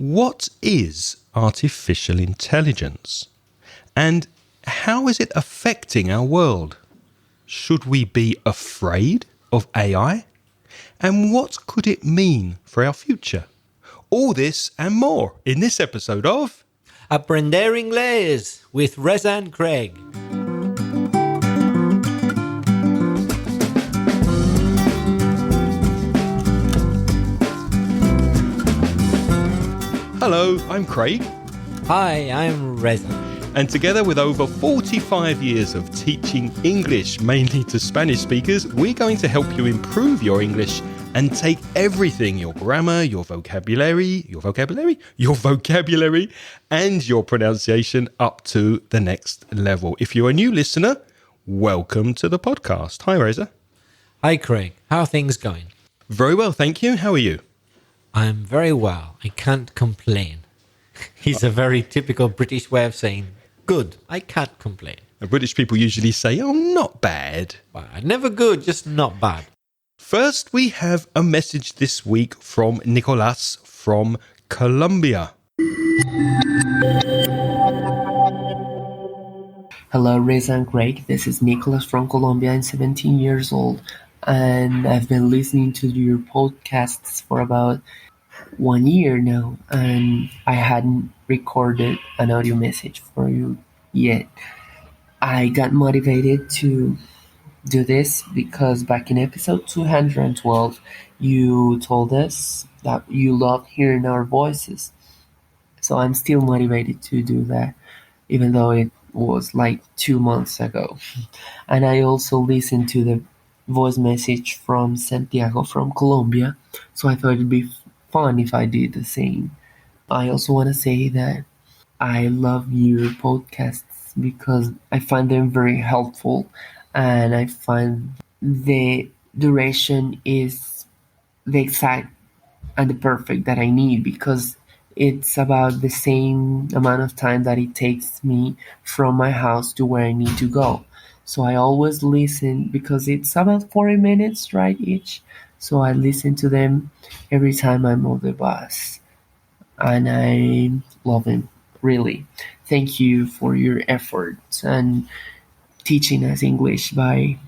What is artificial intelligence? And how is it affecting our world? Should we be afraid of AI? And what could it mean for our future? All this and more in this episode of Aprender Inglés with Reza and Craig. Hello, I'm Craig. Hi, I'm Reza. And together with over 45 years of teaching English, mainly to Spanish speakers, we're going to help you improve your English and take everything, your grammar, your vocabulary, and your pronunciation up to the next level. If you're a new listener, welcome to the podcast. Hi, Reza. Hi, Craig. How are things going? Very well, thank you. How are you? I'm very well. I can't complain. It's a very typical British way of saying, good, I can't complain. British people usually say, oh, not bad. Bad. Never good, just not bad. First, we have a message this week from Nicolas from Colombia. Hello, Reza and Craig. This is Nicholas from Colombia. I'm 17 years old, and I've been listening to your podcasts for about 1 year now, and I hadn't recorded an audio message for you yet. I got motivated to do this because back in episode 212, you told us that you love hearing our voices. So I'm still motivated to do that, even though it was like 2 months ago. And I also listened to the voice message from Santiago from Colombia, so I thought it'd be fun if I did the same. I also want to say that I love your podcasts because I find them very helpful, and I find the duration is the exact and the perfect that I need, because it's about the same amount of time that it takes me from my house to where I need to go. So I always listen because it's about 40 minutes, right, each. So I listen to them every time I'm on the bus. And I love them, really. Thank you for your efforts and teaching us English. Bye.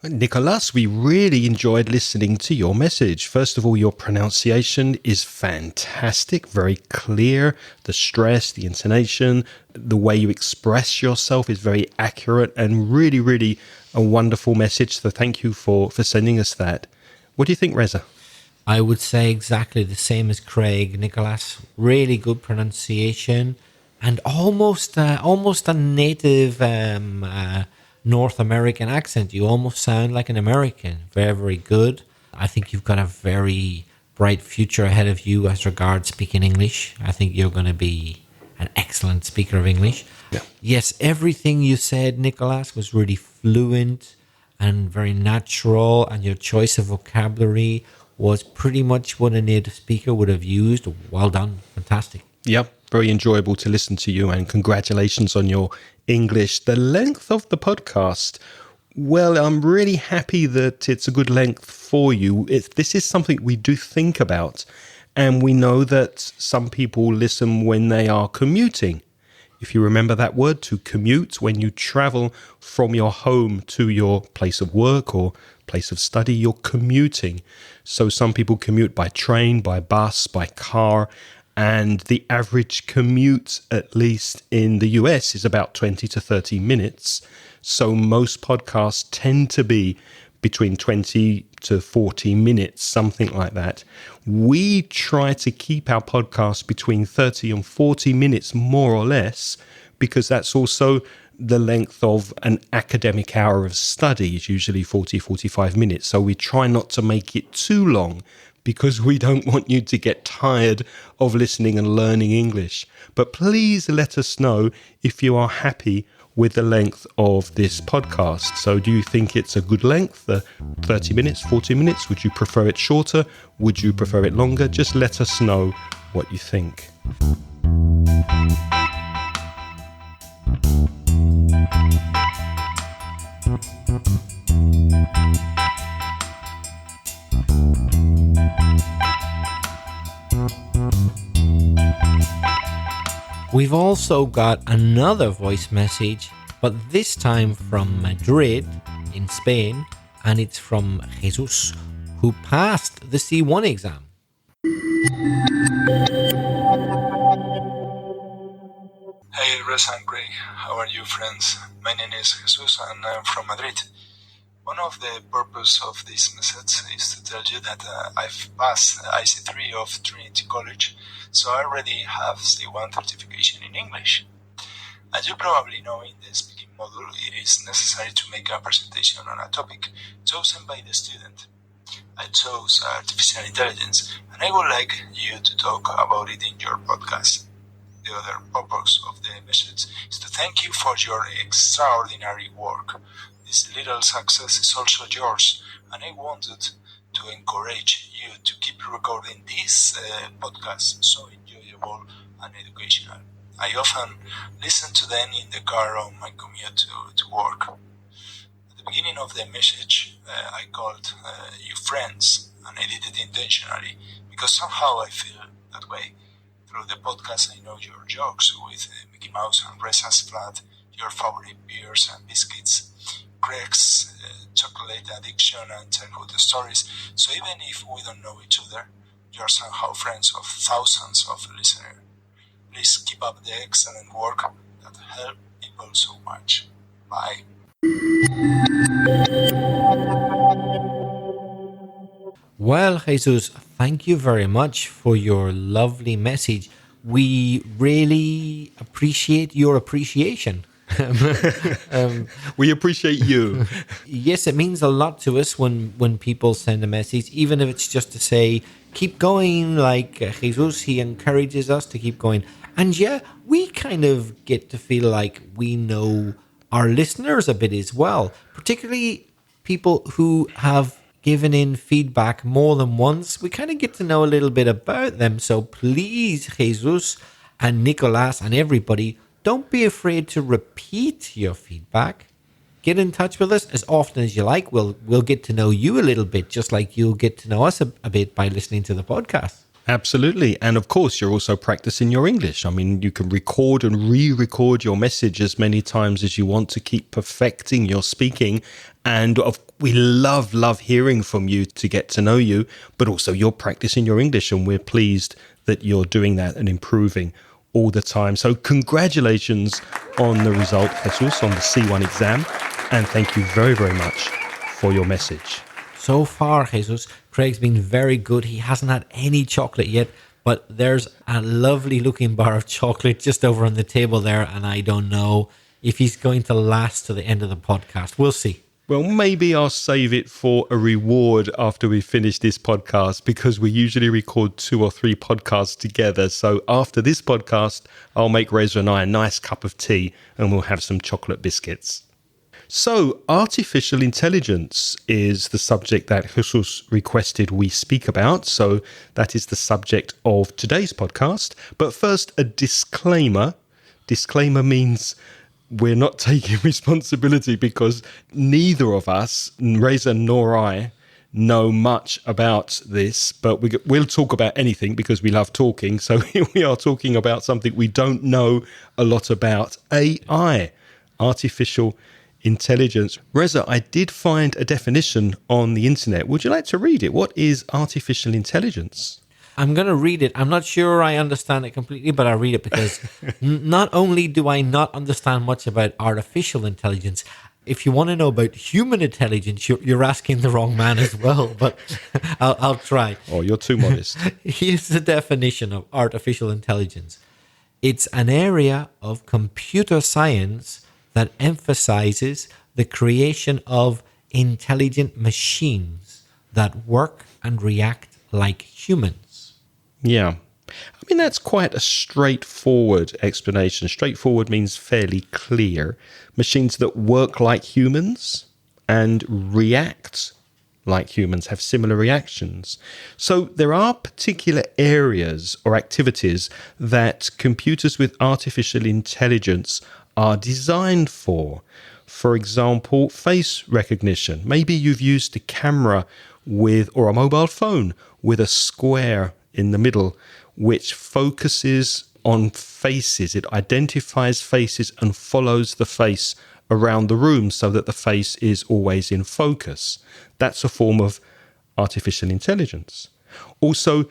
Nicolas, we really enjoyed listening to your message. First of all, your pronunciation is fantastic, very clear. The stress, the intonation, the way you express yourself is very accurate and really, really a wonderful message. So thank you for sending us that. What do you think, Reza? I would say exactly the same as Craig, Nicholas. Really good pronunciation and almost a native North American accent. You almost sound like an American. Very, very good. I think you've got a very bright future ahead of you as regards speaking English. I think you're going to be an excellent speaker of English. Yeah. Yes, everything you said, Nicholas, was really fluent and very natural, and your choice of vocabulary was pretty much what a native speaker would have used. Well done. Fantastic. Yep, very enjoyable to listen to you, and congratulations on your English. The length of the podcast, well, I'm really happy that it's a good length for you. This is something we do think about, and we know that some people listen when they are commuting. If you remember that word, to commute, when you travel from your home to your place of work or place of study, you're commuting. So some people commute by train, by bus, by car, and the average commute, at least in the US, is about 20 to 30 minutes. So most podcasts tend to be between 20 to 40 minutes, something like that. We try to keep our podcasts between 30 and 40 minutes, more or less, because that's also the length of an academic hour of study, is usually 40, 45 minutes. So we try not to make it too long, because we don't want you to get tired of listening and learning English. But please let us know if you are happy with the length of this podcast. So do you think it's a good length, 30 minutes, 40 minutes? Would you prefer it shorter? Would you prefer it longer? Just let us know what you think. We've also got another voice message, but this time from Madrid in Spain, and it's from Jesus, who passed the C1 exam. Hey, Reza and Greg, how are you, friends? My name is Jesus and I'm from Madrid. One of the purposes of this message is to tell you that I've passed IC3 of Trinity College, so I already have C1 certification in English. As you probably know, in the speaking module, it is necessary to make a presentation on a topic chosen by the student. I chose artificial intelligence, and I would like you to talk about it in your podcast. The other purpose of the message is to thank you for your extraordinary work. This little success is also yours, and I wanted to encourage you to keep recording these podcasts so enjoyable and educational. I often listen to them in the car on my commute to work. At the beginning of the message, I called you friends, and I did it intentionally because somehow I feel that way. Through the podcast, I know your jokes with Mickey Mouse and Reza's flat, your favorite beers and biscuits, Greg's chocolate addiction and childhood stories. So even if we don't know each other, you are somehow friends of thousands of listeners. Please keep up the excellent work that helps people so much. Bye. Well, Jesus, thank you very much for your lovely message. We really appreciate your appreciation. We appreciate you. Yes, it means a lot to us when people send a message, even if it's just to say, keep going, like Jesus, he encourages us to keep going. And yeah, we kind of get to feel like we know our listeners a bit as well, particularly people who have given in feedback more than once. We kind of get to know a little bit about them. So please, Jesus and Nicolas and everybody, don't be afraid to repeat your feedback. Get in touch with us as often as you like. We'll get to know you a little bit, just like you'll get to know us a bit by listening to the podcast. Absolutely. And of course, you're also practicing your English. I mean, you can record and re-record your message as many times as you want to keep perfecting your speaking. And we love hearing from you to get to know you, but also you're practicing your English, and we're pleased that you're doing that and improving all the time. So congratulations on the result, Jesus, on the C1 exam. And thank you very, very much for your message. So far, Jesus, Craig's been very good. He hasn't had any chocolate yet, but there's a lovely looking bar of chocolate just over on the table there, and I don't know if he's going to last to the end of the podcast. We'll see. Well, maybe I'll save it for a reward after we finish this podcast, because we usually record 2 or 3 podcasts together. So after this podcast, I'll make Reza and I a nice cup of tea and we'll have some chocolate biscuits. So artificial intelligence is the subject that Jesus requested we speak about. So that is the subject of today's podcast. But first, a disclaimer. Disclaimer means we're not taking responsibility, because neither of us, Reza nor I, know much about this, but we'll talk about anything because we love talking. So here we are talking about something we don't know a lot about: AI, artificial intelligence. Reza, I did find a definition on the internet. Would you like to read it? What is artificial intelligence? I'm going to read it. I'm not sure I understand it completely, but I'll read it because not only do I not understand much about artificial intelligence, if you want to know about human intelligence, you're asking the wrong man as well, but I'll try. Oh, you're too modest. Here's the definition of artificial intelligence. It's an area of computer science that emphasizes the creation of intelligent machines that work and react like humans. Yeah. I mean, that's quite a straightforward explanation. Straightforward means fairly clear. Machines that work like humans and react like humans, have similar reactions. So there are particular areas or activities that computers with artificial intelligence are designed for. For example, face recognition. Maybe you've used a camera or a mobile phone with a square in the middle, which focuses on faces. It identifies faces and follows the face around the room so that the face is always in focus. That's a form of artificial intelligence. Also,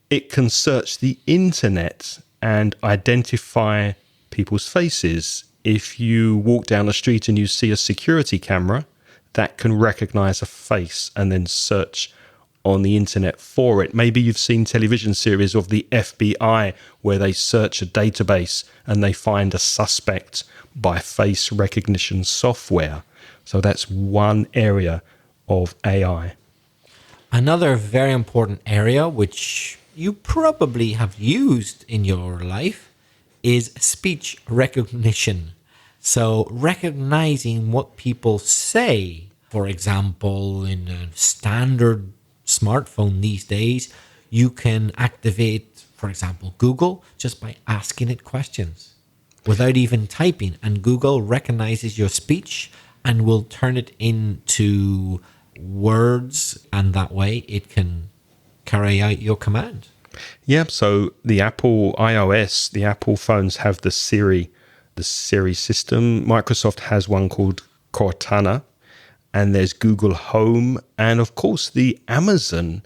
it can search the internet and identify people's faces. If you walk down the street and you see a security camera, that can recognize a face and then search on the internet for it. Maybe you've seen television series of the FBI where they search a database and they find a suspect by face recognition software. So that's one area of AI. Another very important area, which you probably have used in your life, is speech recognition. So recognizing what people say. For example, in a standard smartphone these days, you can activate, for example, Google just by asking it questions without even typing, and Google recognizes your speech and will turn it into words, and that way it can carry out your command. Yeah, so the Apple iOS, the Apple phones have the Siri system. Microsoft has one called Cortana, and there's Google Home, and of course the Amazon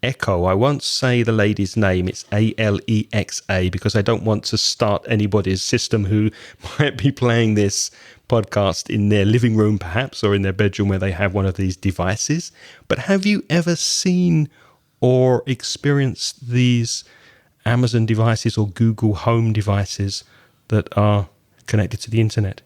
Echo. I won't say the lady's name. It's Alexa, because I don't want to start anybody's system who might be playing this podcast in their living room perhaps, or in their bedroom where they have one of these devices. But have you ever seen or experienced these Amazon devices or Google Home devices that are connected to the internet?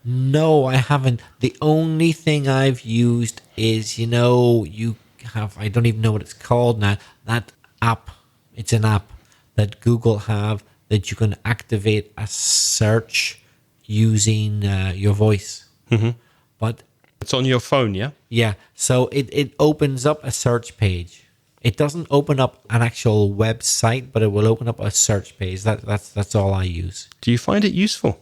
No, I haven't. The only thing I've used is, you have, I don't even know what it's called now, that app. It's an app that Google have that you can activate a search using your voice. Mm-hmm. But it's on your phone, yeah? Yeah, so it opens up a search page. It doesn't open up an actual website, but it will open up a search page. That's all I use. Do you find it useful?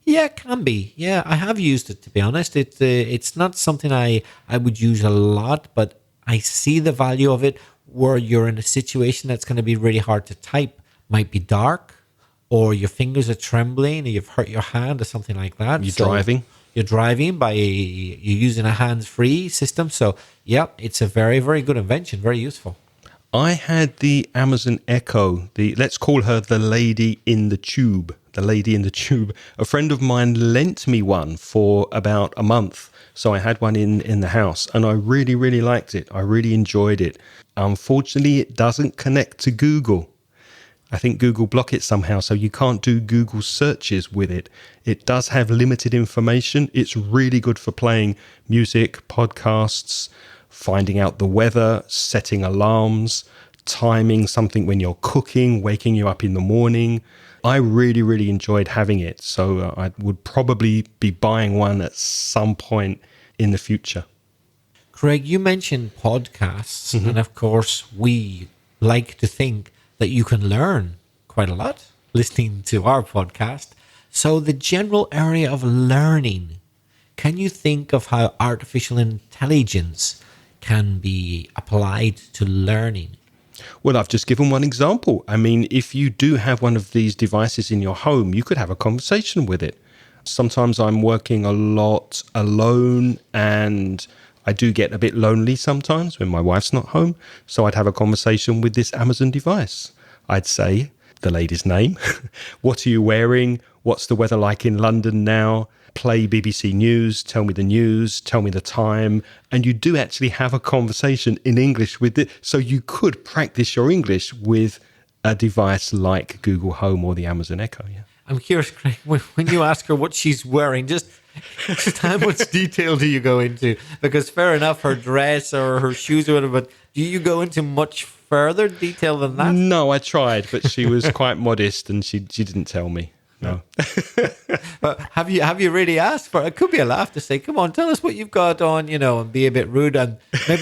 Yeah, it can be. Yeah, I have used it, to be honest. It's not something I would use a lot, but I see the value of it where you're in a situation that's going to be really hard to type. Might be dark, or your fingers are trembling, or you've hurt your hand or something like that. You're driving you're using a hands-free system. So, yeah, it's a very, very good invention, very useful. I had the Amazon Echo, let's call her the lady in the tube. The lady in the tube. A friend of mine lent me one for about a month. So I had one in the house, and I really, really liked it. I really enjoyed it. Unfortunately, it doesn't connect to Google. I think Google block it somehow, so you can't do Google searches with it. It does have limited information. It's really good for playing music, podcasts, finding out the weather, setting alarms, timing something when you're cooking, waking you up in the morning. I really, really enjoyed having it. So I would probably be buying one at some point in the future. Craig, you mentioned podcasts, and of course, we like to think that you can learn quite a lot listening to our podcast. So the general area of learning, can you think of how artificial intelligence can be applied to learning? Well, I've just given one example. I mean, if you do have one of these devices in your home, you could have a conversation with it. Sometimes I'm working a lot alone, and I do get a bit lonely sometimes when my wife's not home. So I'd have a conversation with this Amazon device. I'd say the lady's name. What are you wearing? What's the weather like in London now? Play BBC News, tell me the news, tell me the time. And you do actually have a conversation in English with it. So you could practice your English with a device like Google Home or the Amazon Echo. Yeah. I'm curious, Craig, when you ask her what she's wearing, just how much detail do you go into? Because fair enough, her dress or her shoes or whatever, but do you go into much further detail than that? No, I tried, but she was quite modest and she didn't tell me. No. But have you really asked for it? It could be a laugh to say, "Come on, tell us what you've got on," and be a bit rude, and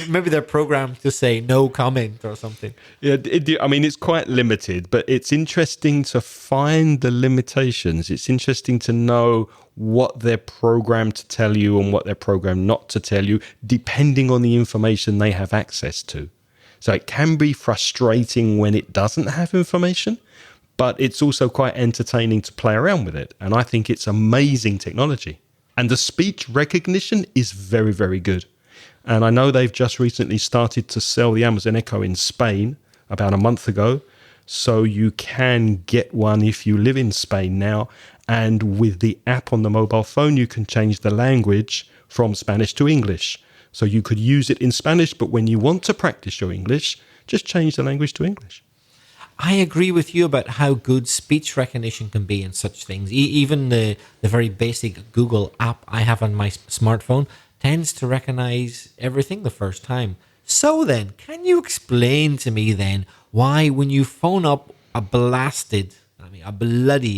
maybe they're programmed to say no comment or something. Yeah, I mean, it's quite limited, but it's interesting to find the limitations. It's interesting to know what they're programmed to tell you and what they're programmed not to tell you, depending on the information they have access to. So it can be frustrating when it doesn't have information, but it's also quite entertaining to play around with it. And I think it's amazing technology. And the speech recognition is very, very good. And I know they've just recently started to sell the Amazon Echo in Spain about a month ago. So you can get one if you live in Spain now. And with the app on the mobile phone, you can change the language from Spanish to English. So you could use it in Spanish, but when you want to practice your English, just change the language to English. I agree with you about how good speech recognition can be in such things. Even the very basic Google app I have on my smartphone tends to recognize everything the first time. So then, can you explain to me then why when you phone up a bloody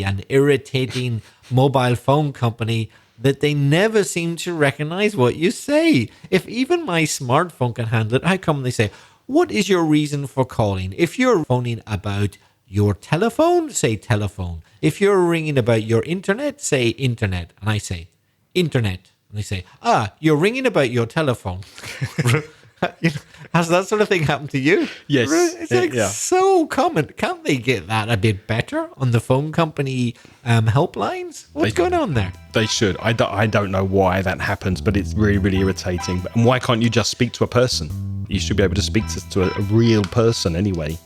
and irritating mobile phone company, that they never seem to recognize what you say? If even my smartphone can handle it, how come they say, "What is your reason for calling?" If you're phoning about your telephone, say telephone. If you're ringing about your internet, say internet. And I say internet. And they say, you're ringing about your telephone. Has that sort of thing happened to you? Yes. It's so common. Can't they get that a bit better on the phone company helplines? What's going on there? They should. I don't know why that happens, but it's really, really irritating. And why can't you just speak to a person? You should be able to speak to a real person anyway.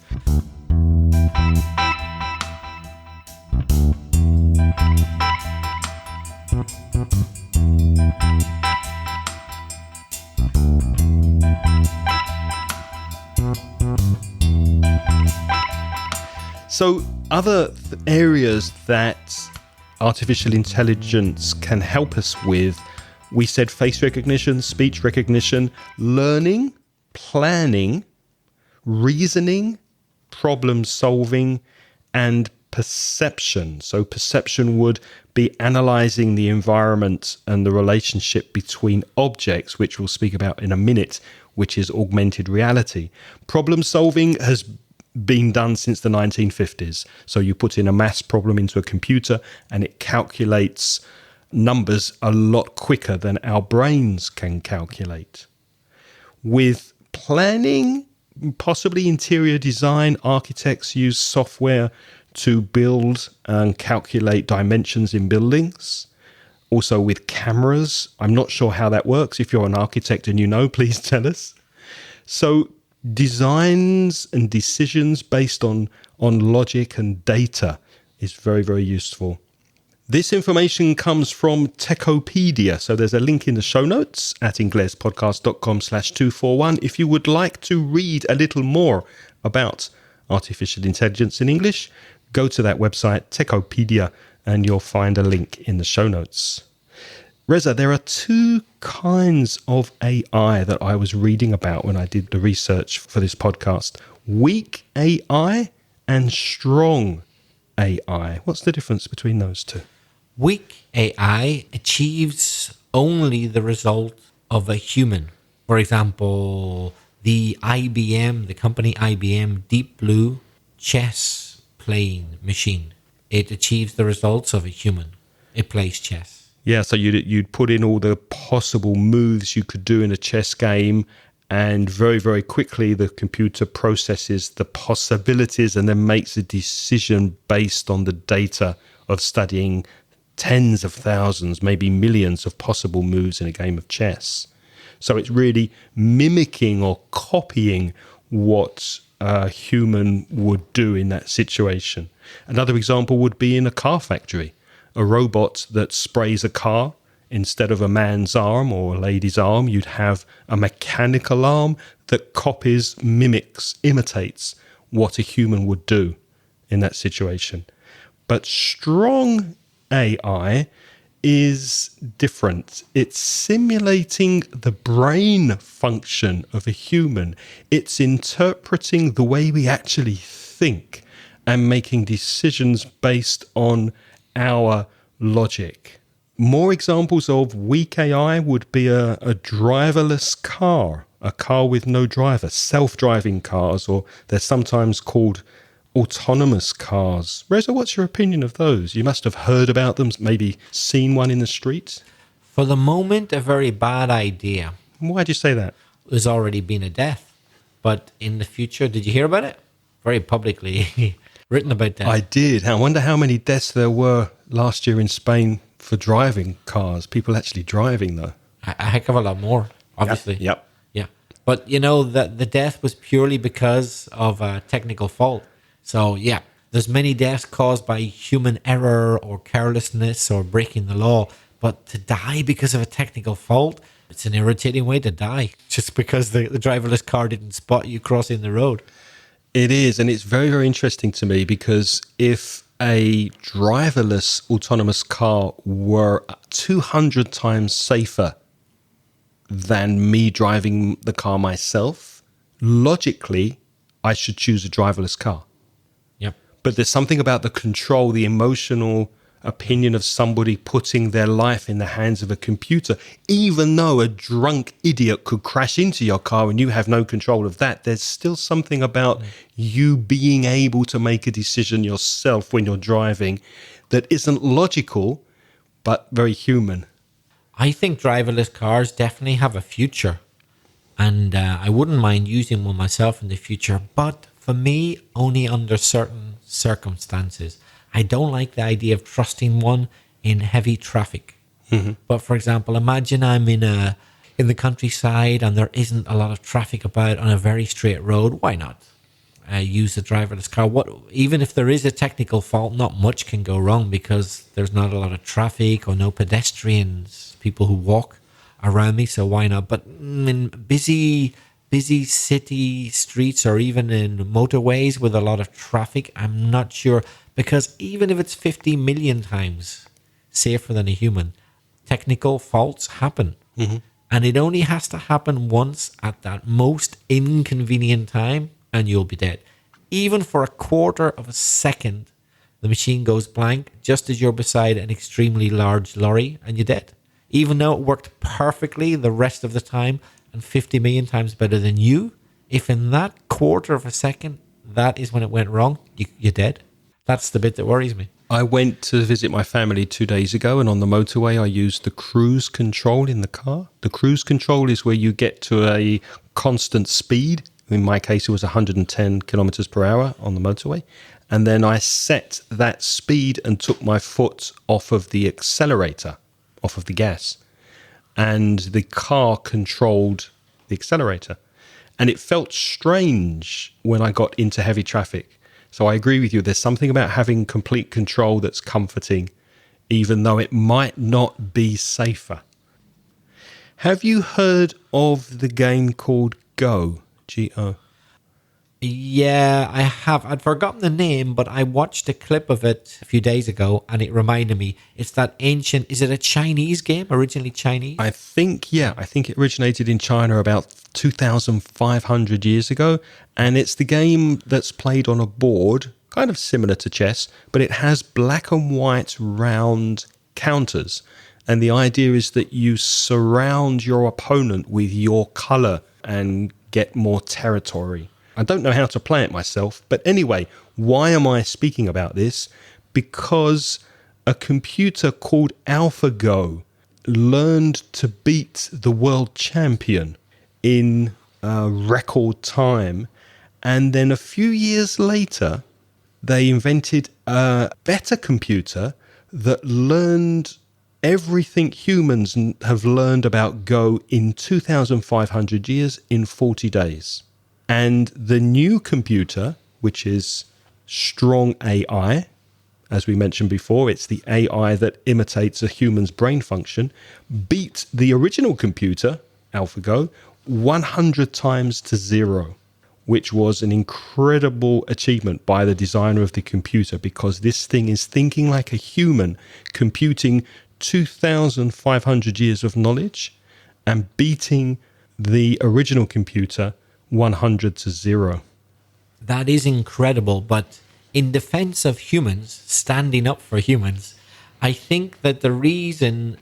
So other areas that artificial intelligence can help us with, we said face recognition, speech recognition, learning, planning, reasoning, problem solving, and perception. So perception would be analyzing the environment and the relationship between objects, which we'll speak about in a minute, which is augmented reality. Problem solving has been done since the 1950s. So you put in a maths problem into a computer and it calculates numbers a lot quicker than our brains can calculate. With planning, possibly interior design, architects use software to build and calculate dimensions in buildings. Also with cameras, I'm not sure how that works. If you're an architect and you know, please tell us. So designs and decisions based on logic and data is very, very useful. This information comes from Techopedia. So there's a link in the show notes at inglespodcast.com/241 if you would like to read a little more about artificial intelligence in English. Go to that website, Techopedia, and you'll find a link in the show notes. Reza, there are two kinds of AI that I was reading about when I did the research for this podcast. Weak AI and strong AI. What's the difference between those two? Weak AI achieves only the result of a human. For example, the company IBM Deep Blue chess playing machine. It achieves the results of a human. It plays chess. Yeah, so you'd put in all the possible moves you could do in a chess game, and very, very quickly the computer processes the possibilities and then makes a decision based on the data of studying tens of thousands, maybe millions of possible moves in a game of chess. So it's really mimicking or copying what a human would do in that situation. Another example would be in a car factory. A robot that sprays a car, instead of a man's arm or a lady's arm, you'd have a mechanical arm that copies, mimics, imitates what a human would do in that situation. But strong AI is different. It's simulating the brain function of a human. It's interpreting the way we actually think and making decisions based on our logic. More examples of weak AI would be a driverless car, a car with no driver, self-driving cars, or they're sometimes called autonomous cars. Reza, what's your opinion of those? You must have heard about them, maybe seen one in the streets. For the moment, a very bad idea. Why do you say that? There's already been a death. But in the future, did you hear about it? Very publicly written about that. I did. I wonder how many deaths there were last year in Spain for driving cars. People actually driving, though. A heck of a lot more, obviously. Yep. Yeah. But, the death was purely because of a technical fault. So, yeah, there's many deaths caused by human error or carelessness or breaking the law. But to die because of a technical fault, it's an irritating way to die. Just because the driverless car didn't spot you crossing the road. It is. And it's very, very interesting to me because if a driverless autonomous car were 200 times safer than me driving the car myself, logically, I should choose a driverless car. Yep. But there's something about the control, the emotional opinion of somebody putting their life in the hands of a computer, even though a drunk idiot could crash into your car and you have no control of that. There's still something about you being able to make a decision yourself when you're driving that isn't logical, but very human. I think driverless cars definitely have a future. And I wouldn't mind using one myself in the future. But for me, only under certain circumstances. I don't like the idea of trusting one in heavy traffic. Mm-hmm. But for example, imagine I'm in the countryside and there isn't a lot of traffic about on a very straight road. Why not use a driverless car? Even if there is a technical fault, not much can go wrong because there's not a lot of traffic or no pedestrians, people who walk around me. So why not? But in busy city streets or even in motorways with a lot of traffic, I'm not sure. Because even if it's 50 million times safer than a human, technical faults happen. Mm-hmm. And it only has to happen once at that most inconvenient time and you'll be dead. Even for a quarter of a second, the machine goes blank just as you're beside an extremely large lorry and you're dead. Even though it worked perfectly the rest of the time and 50 million times better than you, if in that quarter of a second, that is when it went wrong, you're dead. That's the bit that worries me. I went to visit my family 2 days ago, and on the motorway, I used the cruise control in the car. The cruise control is where you get to a constant speed. In my case, it was 110 kilometers per hour on the motorway. And then I set that speed and took my foot off of the accelerator, off of the gas. And the car controlled the accelerator. And it felt strange when I got into heavy traffic. So I agree with you. There's something about having complete control that's comforting, even though it might not be safer. Have you heard of the game called Go? G-O. Yeah, I have. I'd forgotten the name, but I watched a clip of it a few days ago and it reminded me. It's that ancient, is it a Chinese game? Originally Chinese? I think it originated in China about 2,500 years ago. And it's the game that's played on a board, kind of similar to chess, but it has black and white round counters. And the idea is that you surround your opponent with your color and get more territory. I don't know how to play it myself, but anyway, why am I speaking about this? Because a computer called AlphaGo learned to beat the world champion in record time. And then a few years later, they invented a better computer that learned everything humans have learned about Go in 2,500 years in 40 days. And the new computer, which is strong AI, as we mentioned before, it's the AI that imitates a human's brain function, beat the original computer, AlphaGo, 100 times to 0, which was an incredible achievement by the designer of the computer, because this thing is thinking like a human, computing 2,500 years of knowledge and beating the original computer 100 to 0. That is incredible, but in defense of humans, standing up for humans, I think that the reason,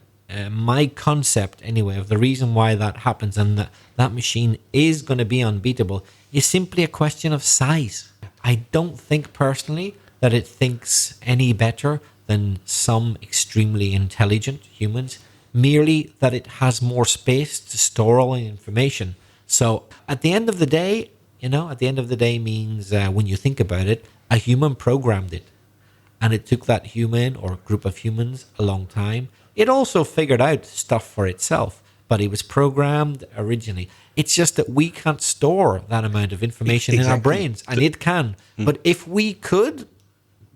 my concept anyway, of the reason why that happens and that machine is going to be unbeatable is simply a question of size. I don't think personally that it thinks any better than some extremely intelligent humans, merely that it has more space to store all the information. So at the end of the day, at the end of the day means when you think about it, a human programmed it. And it took that human or group of humans a long time. It also figured out stuff for itself, but it was programmed originally. It's just that we can't store that amount of information in our brains, and it can. But if we could,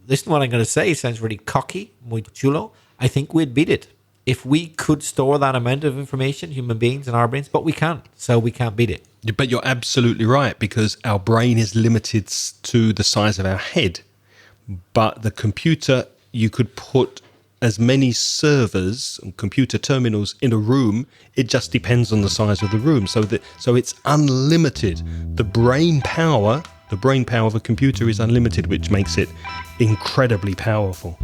listen to what I'm going to say, it sounds really cocky, muy chulo. I think we'd beat it. If we could store that amount of information, human beings in our brains, but we can't, so we can't beat it. But you're absolutely right, because our brain is limited to the size of our head. But the computer, you could put as many servers and computer terminals in a room. It just depends on the size of the room. So it's unlimited. The brain power of a computer is unlimited, which makes it incredibly powerful.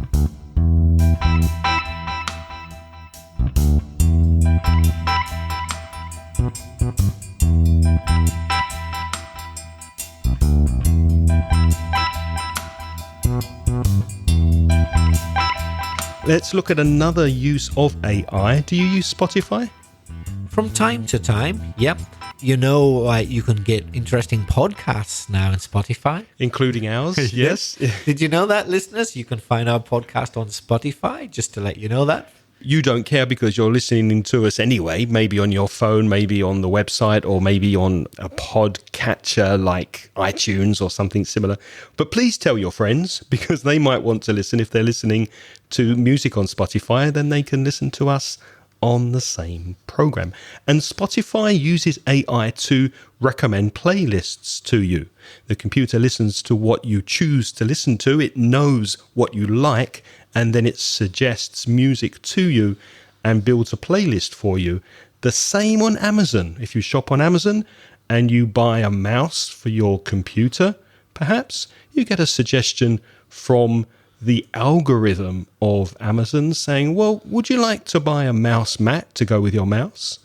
Let's look at another use of AI. Do you use Spotify? From time to time, yep. You can get interesting podcasts now in Spotify. Including ours, yes. Did you know that, listeners? You can find our podcast on Spotify, just to let you know that. You don't care because you're listening to us anyway, maybe on your phone, maybe on the website, or maybe on a podcatcher like iTunes or something similar. But please tell your friends, because they might want to listen. If they're listening to music on Spotify, then they can listen to us on the same program. And Spotify uses AI to recommend playlists to you. The computer listens to what you choose to listen to. It knows what you like, and then it suggests music to you and builds a playlist for you. The same on Amazon. If you shop on Amazon and you buy a mouse for your computer, perhaps, you get a suggestion from the algorithm of Amazon saying, well, would you like to buy a mouse mat to go with your mouse?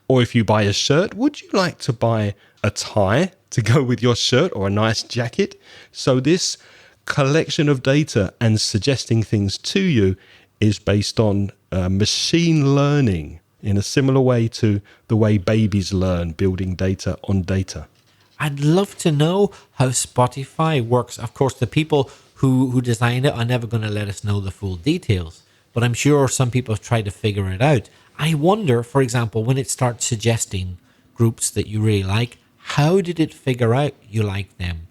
Or if you buy a shirt, would you like to buy a tie to go with your shirt, or a nice jacket? So this collection of data and suggesting things to you is based on machine learning in a similar way to the way babies learn, building data on data. I'd love to know how Spotify works. Of course, the people who designed it are never going to let us know the full details, but I'm sure some people have tried to figure it out. I wonder, for example, when it starts suggesting groups that you really like, how did it figure out you like them?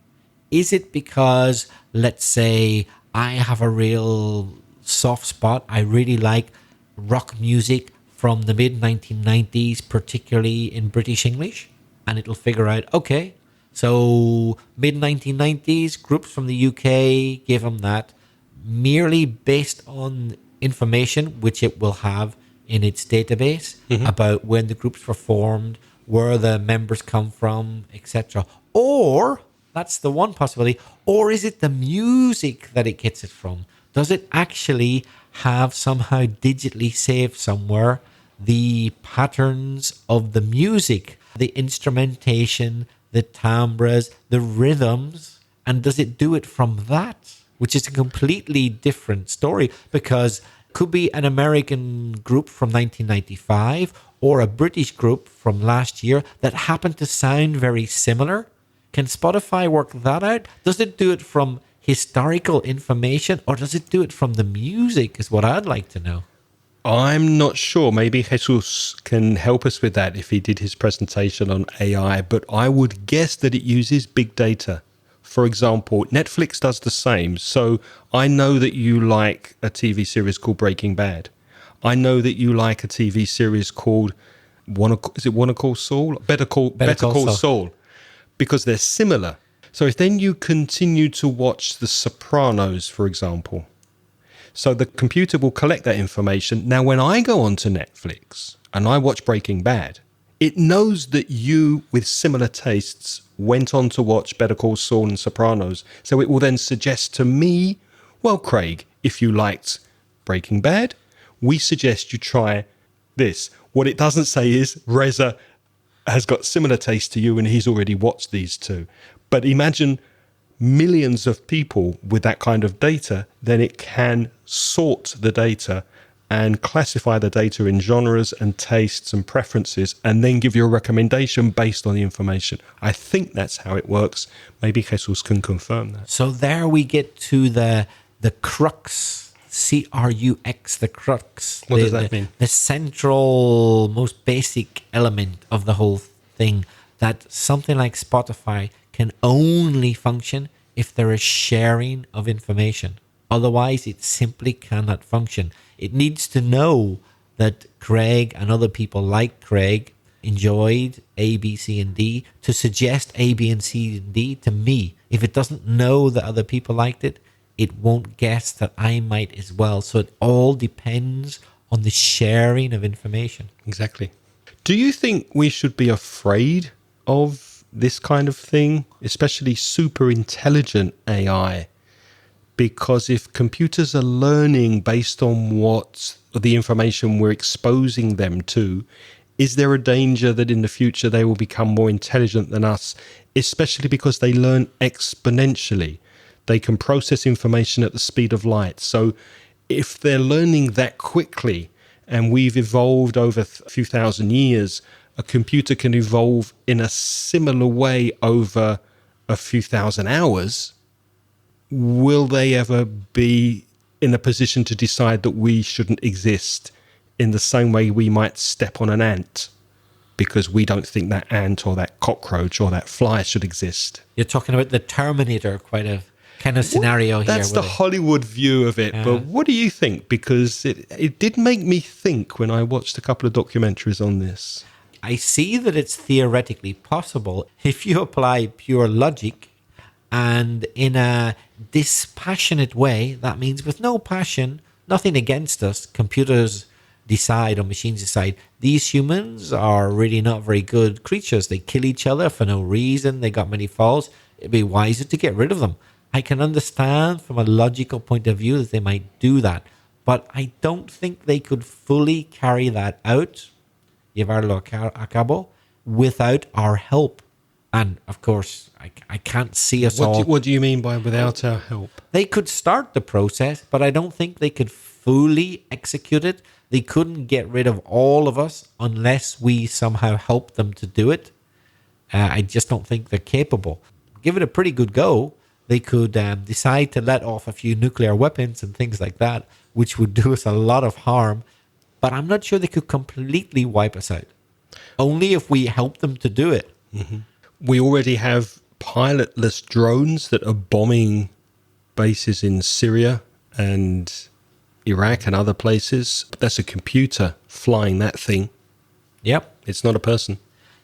Is it because, let's say, I have a real soft spot, I really like rock music from the mid-1990s, particularly in British English, and it'll figure out, okay, so mid-1990s, groups from the UK, give them that, merely based on information which it will have in its database about when the groups were formed, where the members come from, etc. Or, that's the one possibility, or is it the music that it gets it from? Does it actually have somehow digitally saved somewhere the patterns of the music, the instrumentation, the timbres, the rhythms, and does it do it from that? Which is a completely different story, because it could be an American group from 1995 or a British group from last year that happen to sound very similar. Can Spotify work that out? Does it do it from historical information, or does it do it from the music, is what I'd like to know. I'm not sure. Maybe Jesus can help us with that if he did his presentation on AI, but I would guess that it uses big data. For example, Netflix does the same. So I know that you like a TV series called Breaking Bad. I know that you like a TV series called, is it Wanna Call Saul? Better Call Saul. Because they're similar. So if then you continue to watch The Sopranos, for example, so the computer will collect that information. Now, when I go onto Netflix and I watch Breaking Bad, it knows that you, with similar tastes, went on to watch Better Call Saul and Sopranos. So it will then suggest to me, well, Craig, if you liked Breaking Bad. We suggest you try this. What it doesn't say is Reza has got similar taste to you and he's already watched these two. But imagine millions of people with that kind of data, then it can sort the data and classify the data in genres and tastes and preferences, and then give you a recommendation based on the information. I think that's how it works. Maybe Jesus can confirm that. So there we get to the crux, CRUX, the crux. What does that mean? The central, most basic element of the whole thing, that something like Spotify can only function if there is sharing of information. Otherwise, it simply cannot function. It needs to know that Craig and other people like Craig enjoyed A, B, C, and D to suggest A, B, and C, and D to me. If it doesn't know that other people liked it, it won't guess that I might as well. So it all depends on the sharing of information. Exactly. Do you think we should be afraid of this kind of thing, especially super intelligent AI? Because if computers are learning based on what the information we're exposing them to, is there a danger that in the future they will become more intelligent than us, especially because they learn exponentially? They can process information at the speed of light. So if they're learning that quickly, and we've evolved over a few thousand years, a computer can evolve in a similar way over a few thousand hours. Will they ever be in a position to decide that we shouldn't exist in the same way we might step on an ant because we don't think that ant or that cockroach or that fly should exist? You're talking about the Terminator quite a kind of scenario here. That's the Hollywood view of it. But what do you think? Because it did make me think when I watched a couple of documentaries on this. I see that it's theoretically possible if you apply pure logic and in a dispassionate way. That means with no passion, nothing against us. Computers decide, or machines decide, these humans are really not very good creatures. They kill each other for no reason. They got many faults. It'd be wiser to get rid of them. I can understand from a logical point of view that they might do that, but I don't think they could fully carry that out, llevarlo a cabo, without our help. And of course, I can't see us all. What do you mean by without our help? They could start the process, but I don't think they could fully execute it. They couldn't get rid of all of us unless we somehow help them to do it. I just don't think they're capable. Give it a pretty good go. They could decide to let off a few nuclear weapons and things like that, which would do us a lot of harm. But I'm not sure they could completely wipe us out. Only if we help them to do it. Mm-hmm. We already have pilotless drones that are bombing bases in Syria and Iraq and other places. But that's a computer flying that thing. Yep. It's not a person.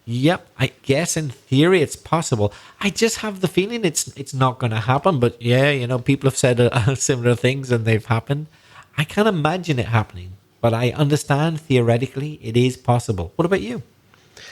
Yep, I guess in theory it's possible. I just have the feeling it's not going to happen. But yeah, you know, people have said similar things and they've happened. I can't imagine it happening, but I understand theoretically it is possible. What about you?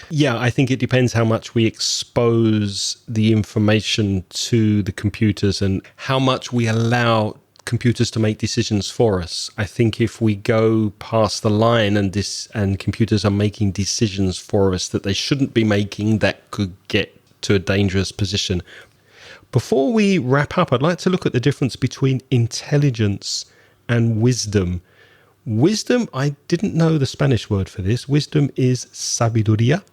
Yeah, I think it depends how much we expose the information to the computers and how much we allow computers to make decisions for us. I think if we go past the line and computers are making decisions for us that they shouldn't be making, that could get to a dangerous position. Before we wrap up, I'd like to look at the difference between intelligence and wisdom. Wisdom, I didn't know the Spanish word for this. Wisdom is sabiduría.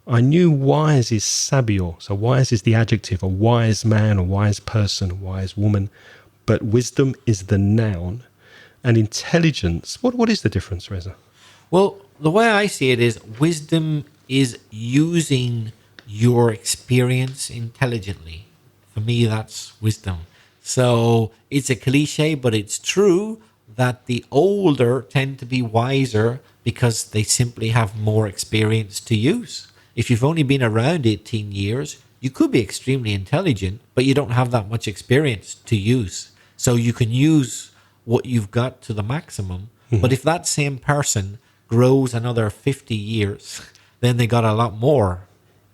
I knew wise is sabio. So wise is the adjective, a wise man, a wise person, a wise woman. But wisdom is the noun. And intelligence, what is the difference, Reza? Well, the way I see it is wisdom is using your experience intelligently. For me, that's wisdom. So it's a cliche, but it's true that the older tend to be wiser because they simply have more experience to use. If you've only been around 18 years, you could be extremely intelligent, but you don't have that much experience to use. So you can use what you've got to the maximum. Mm-hmm. But if that same person grows another 50 years, then they got a lot more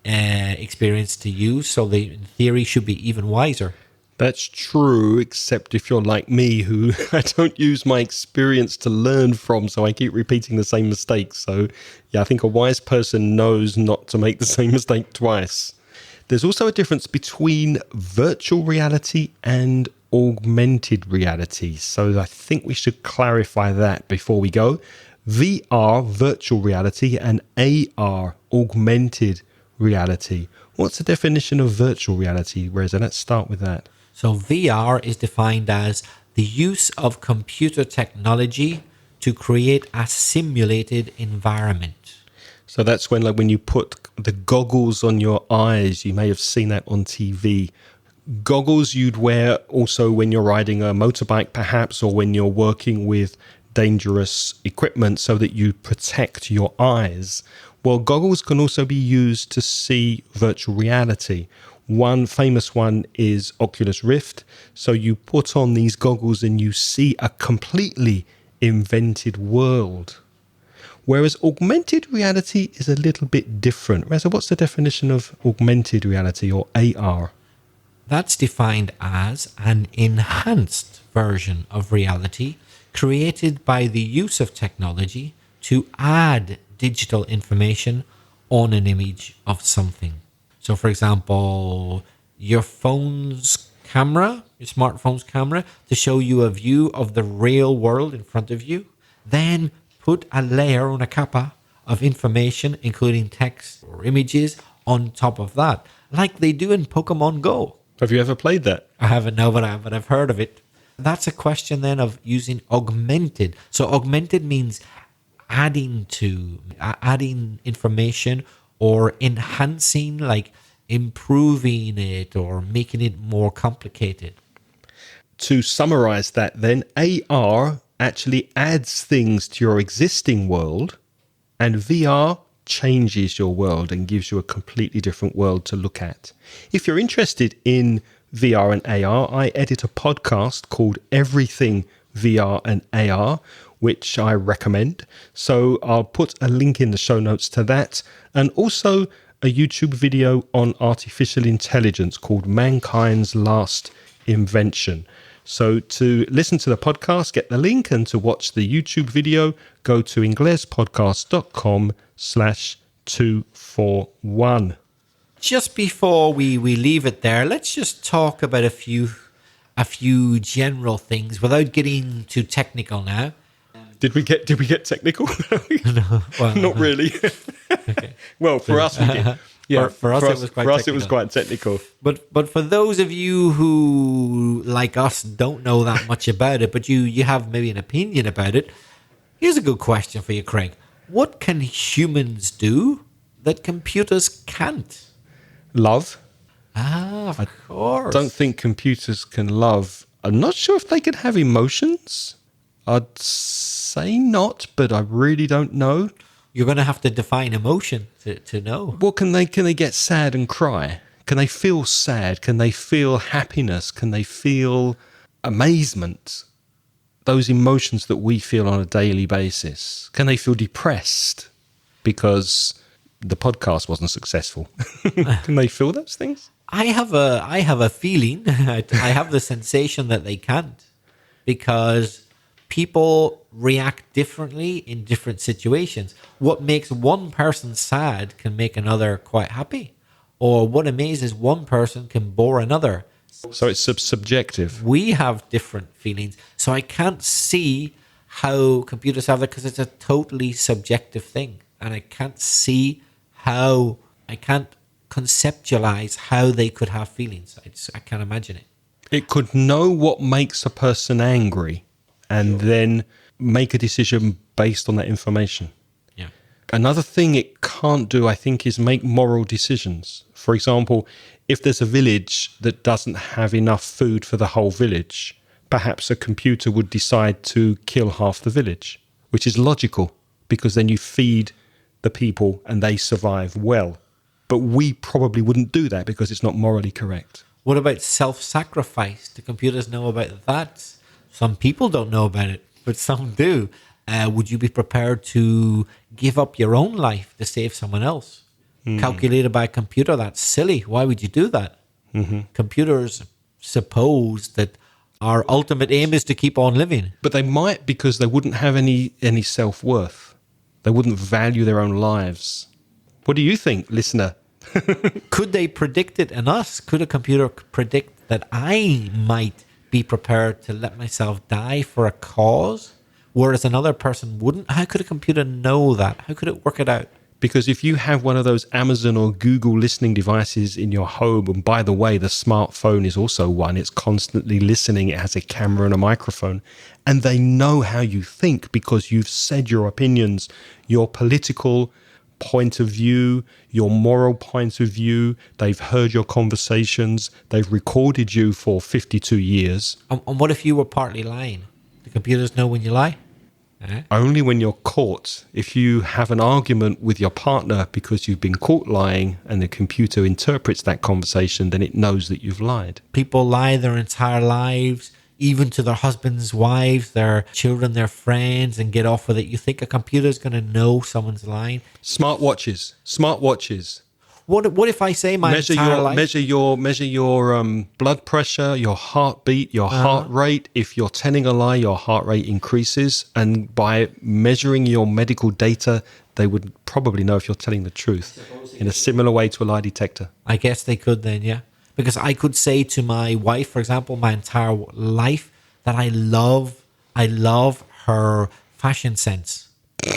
experience to use. So they, in theory, should be even wiser. That's true, except if you're like me, who I don't use my experience to learn from, so I keep repeating the same mistakes. So, yeah, I think a wise person knows not to make the same mistake twice. There's also a difference between virtual reality and augmented reality. So I think we should clarify that before we go. VR, virtual reality, and AR, augmented reality. What's the definition of virtual reality, Reza? Let's start with that. So VR is defined as the use of computer technology to create a simulated environment. So that's when, like, when you put the goggles on your eyes, you may have seen that on TV. Goggles you'd wear also when you're riding a motorbike, perhaps, or when you're working with dangerous equipment so that you protect your eyes. Well, goggles can also be used to see virtual reality. One famous one is Oculus Rift. So you put on these goggles and you see a completely invented world. Whereas augmented reality is a little bit different. Reza, what's the definition of augmented reality, or AR? That's defined as an enhanced version of reality created by the use of technology to add digital information on an image of something. So, for example, your phone's camera, your smartphone's camera, to show you a view of the real world in front of you, then put a layer on a capa of information, including text or images, on top of that, like they do in Pokemon Go. Have you ever played that? I haven't, no, but I've heard of it. That's a question then of using augmented. So augmented means adding information or enhancing, like improving it or making it more complicated. To summarize that then, AR actually adds things to your existing world, and VR changes your world and gives you a completely different world to look at. If you're interested in VR and AR, I edit a podcast called Everything VR and AR, which I recommend. So I'll put a link in the show notes to that, and also a YouTube video on artificial intelligence called Mankind's Last Invention. So to listen to the podcast, get the link, and to watch the YouTube video, go to inglespodcast.com/241. Just before we leave it there, let's just talk about a few general things without getting too technical now. Did we get technical? No, well, Not really. okay. Well, for us we did. Yeah, For us, it was quite it was quite technical. But for those of you who, like us, don't know that much about it, but you have maybe an opinion about it, here's a good question for you, Craig. What can humans do that computers can't? Love. Ah, of course. Don't think computers can love. I'm not sure if they can have emotions. I'd say not, but I really don't know. You're going to have to define emotion to know. Well, can they get sad and cry? Can they feel sad? Can they feel happiness? Can they feel amazement? Those emotions that we feel on a daily basis. Can they feel depressed because the podcast wasn't successful? Can they feel those things? I have a feeling, I have the sensation that they can't, because people react differently in different situations. What makes one person sad can make another quite happy, or what amazes one person can bore another. So it's subjective. We have different feelings, so I can't see how computers have that, because it's a totally subjective thing, and I can't conceptualize how they could have feelings. I can't imagine it. It could know what makes a person angry and then make a decision based on that information. Yeah. Another thing it can't do, I think, is make moral decisions. For example, if there's a village that doesn't have enough food for the whole village, perhaps a computer would decide to kill half the village, which is logical, because then you feed the people and they survive well. But we probably wouldn't do that because it's not morally correct. What about self-sacrifice? Do computers know about that? Some people don't know about it, but some do. Would you be prepared to give up your own life to save someone else? Calculated by a computer? That's silly. Why would you do that? Computers suppose that our ultimate aim is to keep on living. But they might, because they wouldn't have any self-worth. They wouldn't value their own lives. What do you think, listener? Could they predict it in us? Could a computer predict that I might be prepared to let myself die for a cause, whereas another person wouldn't? How could a computer know that? How could it work it out? Because if you have one of those Amazon or Google listening devices in your home, and by the way, the smartphone is also one, it's constantly listening, it has a camera and a microphone, and they know how you think because you've said your opinions, your political point of view, your moral point of view, they've heard your conversations, they've recorded you for 52 years. And what if you were partly lying? The computers know when you lie? Only when you're caught. If you have an argument with your partner because you've been caught lying and the computer interprets that conversation, then it knows that you've lied. People lie their entire lives, even to their husbands, wives, their children, their friends, and get off with it. You think a computer's going to know someone's lying? Smartwatches. What if I say my entire life? Measure your blood pressure, your heartbeat, your heart rate. If you're telling a lie, your heart rate increases. And by measuring your medical data, they would probably know if you're telling the truth in a similar way to a lie detector. I guess they could then, yeah. Because I could say to my wife, for example, my entire life, that I love her fashion sense.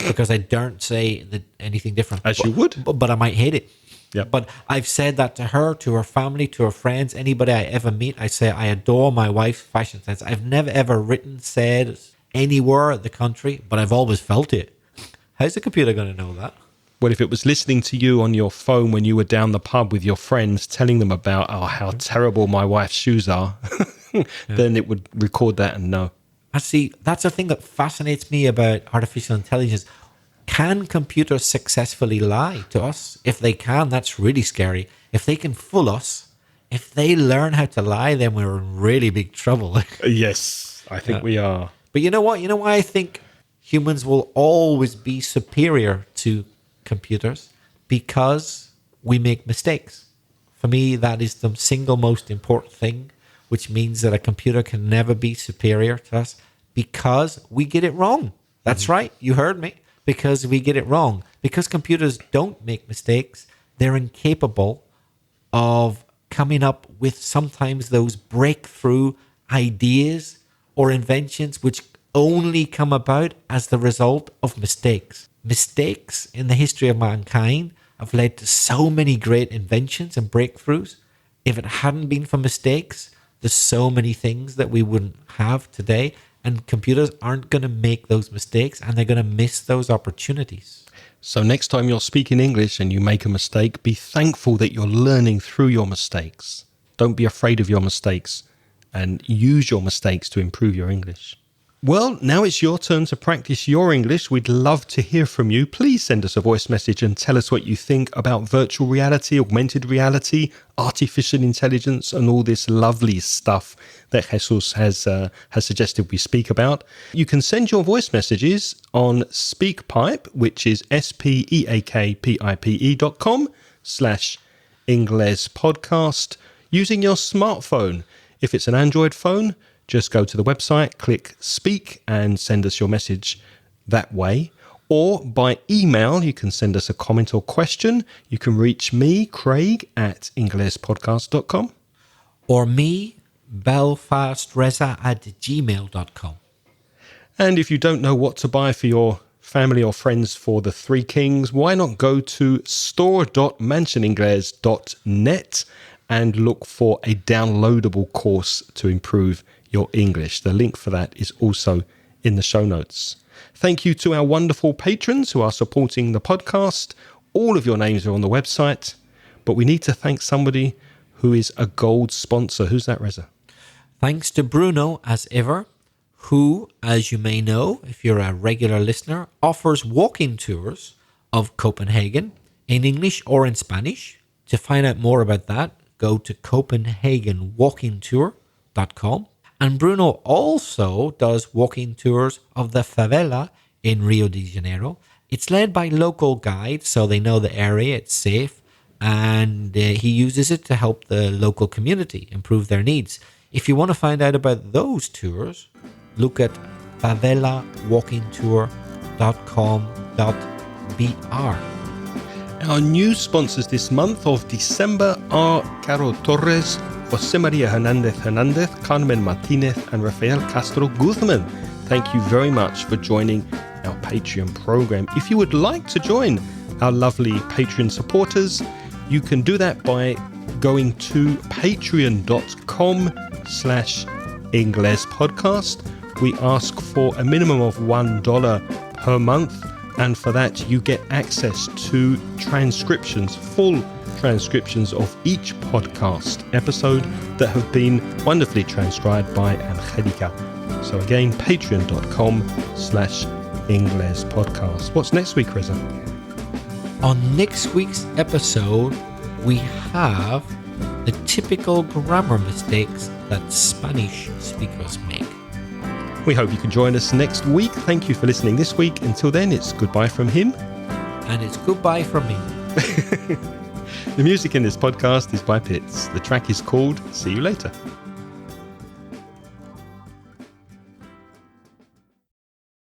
Because I daren't say anything different. As you would. But I might hate it. Yeah. But I've said that to her, to her family, to her friends, anybody I ever meet. I say I adore my wife's fashion sense. I've never ever said anywhere in the country, but I've always felt it. How's the computer going to know that? Well, if it was listening to you on your phone when you were down the pub with your friends, telling them about how terrible my wife's shoes are, then it would record that and know. I see. That's the thing that fascinates me about artificial intelligence. Can computers successfully lie to us? If they can, that's really scary. If they can fool us, if they learn how to lie, then we're in really big trouble. Yes, I think we are. But you know what? You know why I think humans will always be superior to computers? Because we make mistakes. For me, that is the single most important thing, which means that a computer can never be superior to us because we get it wrong. That's right. You heard me. Because we get it wrong. Because computers don't make mistakes, they're incapable of coming up with sometimes those breakthrough ideas or inventions which only come about as the result of mistakes. Mistakes in the history of mankind have led to so many great inventions and breakthroughs. If it hadn't been for mistakes, there's so many things that we wouldn't have today. And computers aren't going to make those mistakes, and they're going to miss those opportunities. So next time you're speaking English and you make a mistake, be thankful that you're learning through your mistakes. Don't be afraid of your mistakes and use your mistakes to improve your English. Well, now it's your turn to practice your English. We'd love to hear from you. Please send us a voice message and tell us what you think about virtual reality, augmented reality, artificial intelligence, and all this lovely stuff that Jesus has suggested we speak about. You can send your voice messages on SpeakPipe, which is speakpipe.com/Ingles podcast, using your smartphone. If it's an Android phone, just go to the website, click speak, and send us your message that way. Or by email, you can send us a comment or question. You can reach me, Craig, at inglespodcast.com. Or me, belfastreza@gmail.com. And if you don't know what to buy for your family or friends for the Three Kings, why not go to store.mansioningles.net and look for a downloadable course to improve your English. The link for that is also in the show notes. Thank you to our wonderful patrons who are supporting the podcast. All of your names are on the website, but we need to thank somebody who is a gold sponsor. Who's that, Reza? Thanks to Bruno, as ever, who, as you may know, if you're a regular listener, offers walking tours of Copenhagen in English or in Spanish. To find out more about that, go to copenhagenwalkingtour.com. And Bruno also does walking tours of the favela in Rio de Janeiro. It's led by local guides, so they know the area, it's safe, and he uses it to help the local community improve their needs. If you want to find out about those tours, look at favelawalkingtour.com.br. Our new sponsors this month of December are Caro Torres, Jose Maria Hernandez, Carmen Martinez, and Rafael Castro Guzman. Thank you very much for joining our Patreon program. If you would like to join our lovely Patreon supporters, you can do that by going to patreon.com/inglespodcast. We ask for a minimum of $1 per month, and for that you get access to transcriptions, full transcriptions of each podcast episode that have been wonderfully transcribed by Angelica. So again, patreon.com/inglespodcast. What's next week, Reza? On next week's episode, we have the typical grammar mistakes that Spanish speakers make. We hope you can join us next week. Thank you for listening this week. Until then, it's goodbye from him. And it's goodbye from me. The music in this podcast is by Pitts. The track is called See You Later.